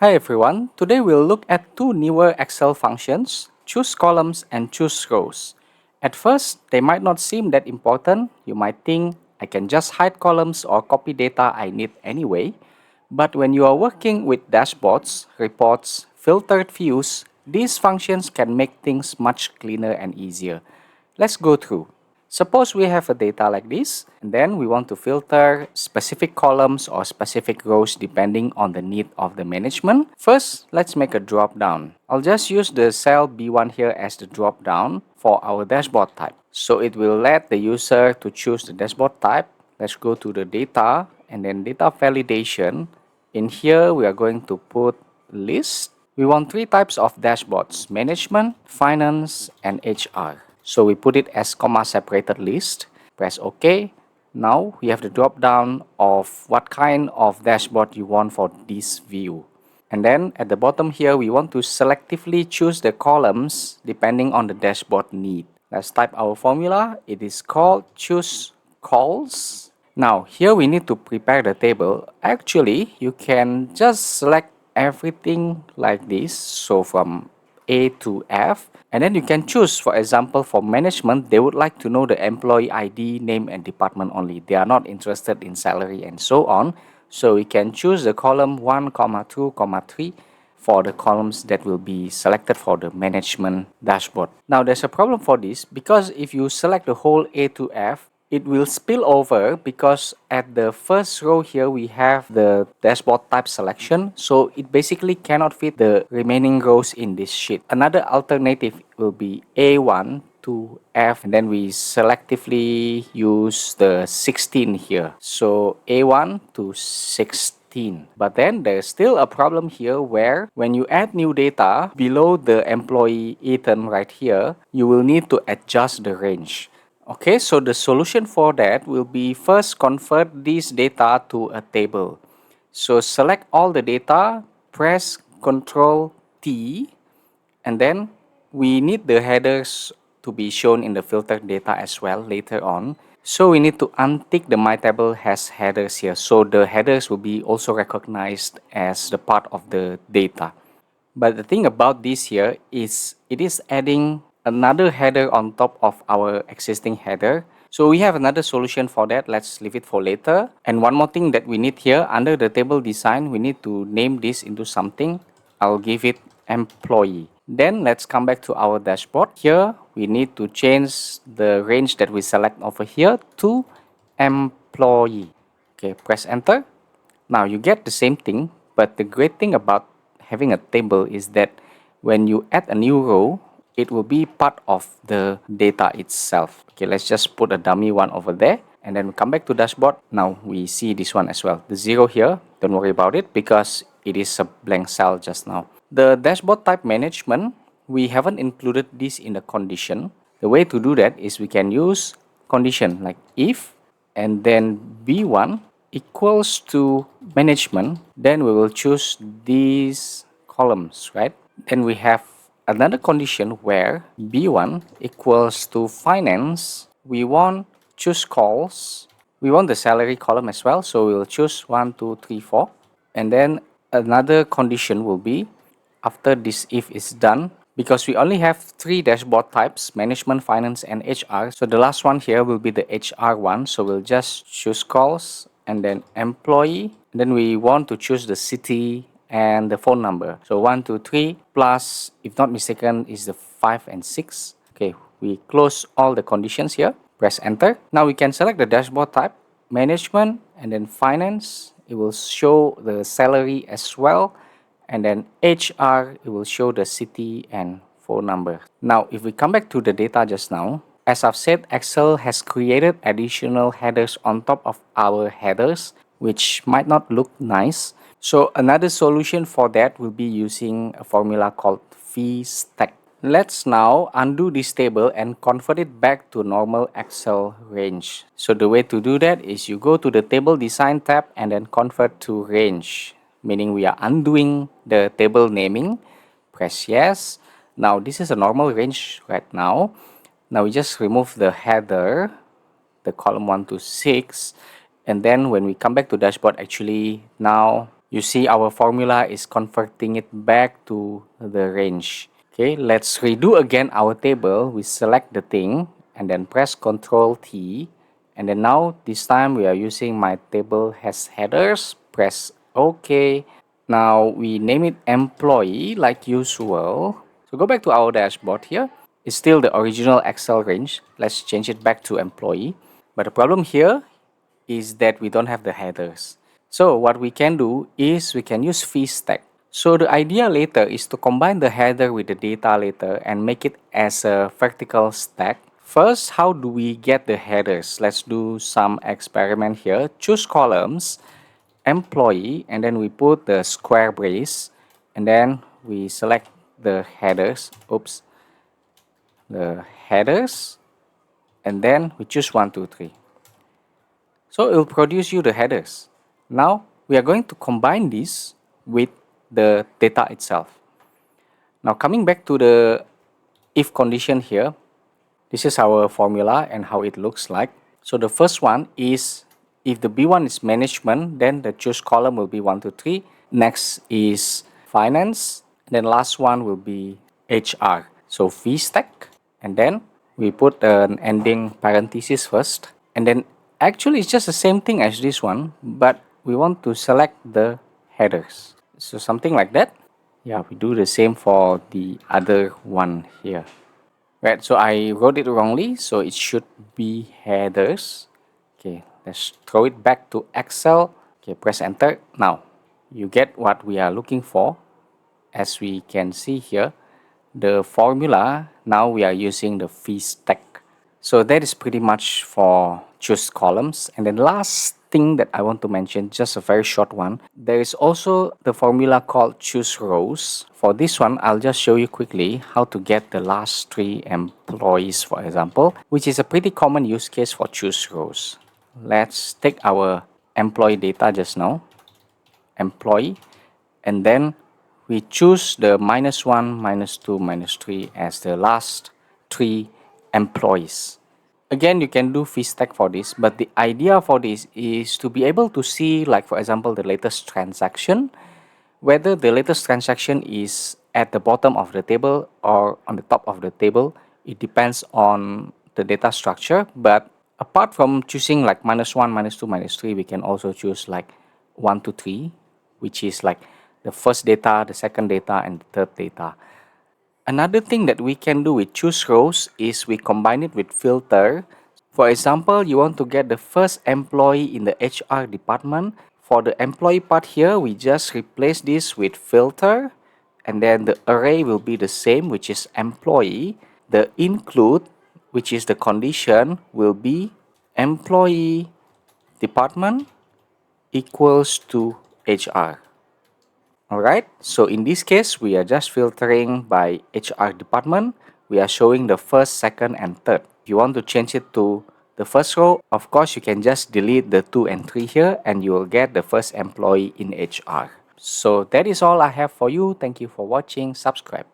Hi everyone, today we'll look at two newer Excel functions, choose columns and choose rows. At first, they might not seem that important. You might think, I can just hide columns or copy data I need anyway. But when you are working with dashboards, reports, filtered views, these functions can make things much cleaner and easier. Let's go through. Suppose we have a data like this, and then we want to filter specific columns or specific rows depending on the need of the management. First, let's make a drop down. I'll just use the cell B1 here as the drop down for our dashboard type. So it will let the user to choose the dashboard type. Let's go to the data and then data validation. In here, we are going to put list. We want three types of dashboards: management, finance, and HR. So we put it as comma separated list. Press OK. Now we have the drop down of what kind of dashboard you want for this view. And then at the bottom here, we want to selectively choose the columns depending on the dashboard need. Let's type our formula. It is called CHOOSECOLS. Now here we need to prepare the table. Actually, you can just select everything like this. So from A to F. And then you can choose, for example, for management, they would like to know the employee ID, name, and department only. They are not interested in salary and so on. So we can choose the column 1, 2, 3 for the columns that will be selected for the management dashboard. Now there's a problem for this because if you select the whole A to F, it will spill over because at the first row here we have the dashboard type selection, so it basically cannot fit the remaining rows in this sheet. Another alternative will be A1 to F, and then we selectively use the 16 here. So A1 to 16. But then there's still a problem here where when you add new data below the employee Ethan right here, you will need to adjust the range. Okay, so the solution for that will be first convert this data to a table. So select all the data, press Ctrl T, and then we need the headers to be shown in the filtered data as well later on. So we need to untick the My Table has headers here. So the headers will be also recognized as the part of the data. But the thing about this here is it is adding another header on top of our existing header. So we have another solution for that. Let's leave it for later. And one more thing that we need here, under the table design, we need to name this into something. I'll give it employee. Then let's come back to our dashboard. Here we need to change the range that we select over here to employee. Okay, press enter. Now you get the same thing, but the great thing about having a table is that when you add a new row, it will be part of the data itself. Okay, let's just put a dummy one over there and then come back to dashboard. Now we see this one as well. The 0 here, don't worry about it because it is a blank cell just now. The dashboard type management, we haven't included this in the condition. The way to do that is we can use condition like if and then B1 equals to management, then we will choose these columns, right? Then we have another condition where B1 equals to finance. We want CHOOSECOLS. We want the salary column as well, so we will choose 1, 2, 3, 4. And then another condition will be after this if is done, because we only have 3 dashboard types, management, finance, and HR. So the last one here will be the HR one. So we'll just choose calls and then employee. And then we want to choose the city and the phone number. So 1, 2, 3 plus, if not mistaken, is the 5 and 6. Okay, we close all the conditions here. Press enter. Now we can select the dashboard type, management, and then finance. It will show the salary as well. And then HR, it will show the city and phone number. Now, if we come back to the data just now, as I've said, Excel has created additional headers on top of our headers, which might not look nice. So another solution for that will be using a formula called VSTACK. Let's now undo this table and convert it back to normal Excel range. So the way to do that is you go to the table design tab and then convert to range, meaning we are undoing the table naming. Press yes. Now this is a normal range right now. Now we just remove the header, the column 1 to 6, and then when we come back to dashboard, actually now You see our formula is converting it back to the range. Okay, let's redo again our table. We select the thing and then press Ctrl T, and then now this time we are using my table has headers. Press OK. Now we name it employee like usual. So go back to our dashboard here. It's still the original Excel range. Let's change it back to employee. But the problem here is that we don't have the headers. So what we can do is we can use VSTACK. So the idea later is to combine the header with the data later and make it as a vertical stack. First, how do we get the headers? Let's do some experiment here. Choose columns, employee, and then we put the square brace, and then we select the headers. Oops. The headers, and then we choose 1, 2, 3. So it will produce you the headers. Now we are going to combine this with the data itself. Now coming back to the if condition here, this is our formula and how it looks like. So the first one is if the B1 is management, then the choose column will be 1, 2, 3. Next is finance, then last one will be HR. So VSTACK, and then we put an ending parenthesis first, and then actually it's just the same thing as this one, but we want to select the headers. So something like that. Yeah, we do the same for the other one here. Right, so I wrote it wrongly, so it should be headers. Okay, let's throw it back to Excel. Okay, press enter. Now, you get what we are looking for. As we can see here, the formula, now we are using the VSTACK. So that is pretty much for choose columns. And then last thing that I want to mention, just a very short one, there is also the formula called choose rows. For this one, I'll just show you quickly how to get the last 3 employees, for example, which is a pretty common use case for choose rows. Let's take our employee data just now, employee, and then we choose the -1, -2, -3 as the last 3 employees. Again, you can do VSTACK for this, but the idea for this is to be able to see, like for example, the latest transaction, whether the latest transaction is at the bottom of the table or on the top of the table. It depends on the data structure, but apart from choosing like -1, -2, -3, we can also choose like 1 to 3, which is like the first data, the second data, and the third data. Another thing that we can do with choose rows is we combine it with filter. For example, you want to get the first employee in the HR department. For the employee part here, we just replace this with filter, and then the array will be the same, which is employee. The include, which is the condition, will be employee department equals to HR. Alright, so in this case, we are just filtering by HR department. We are showing the first, second, and third. If you want to change it to the first row, of course, you can just delete the 2 and 3 here, and you will get the first employee in HR. So that is all I have for you. Thank you for watching. Subscribe.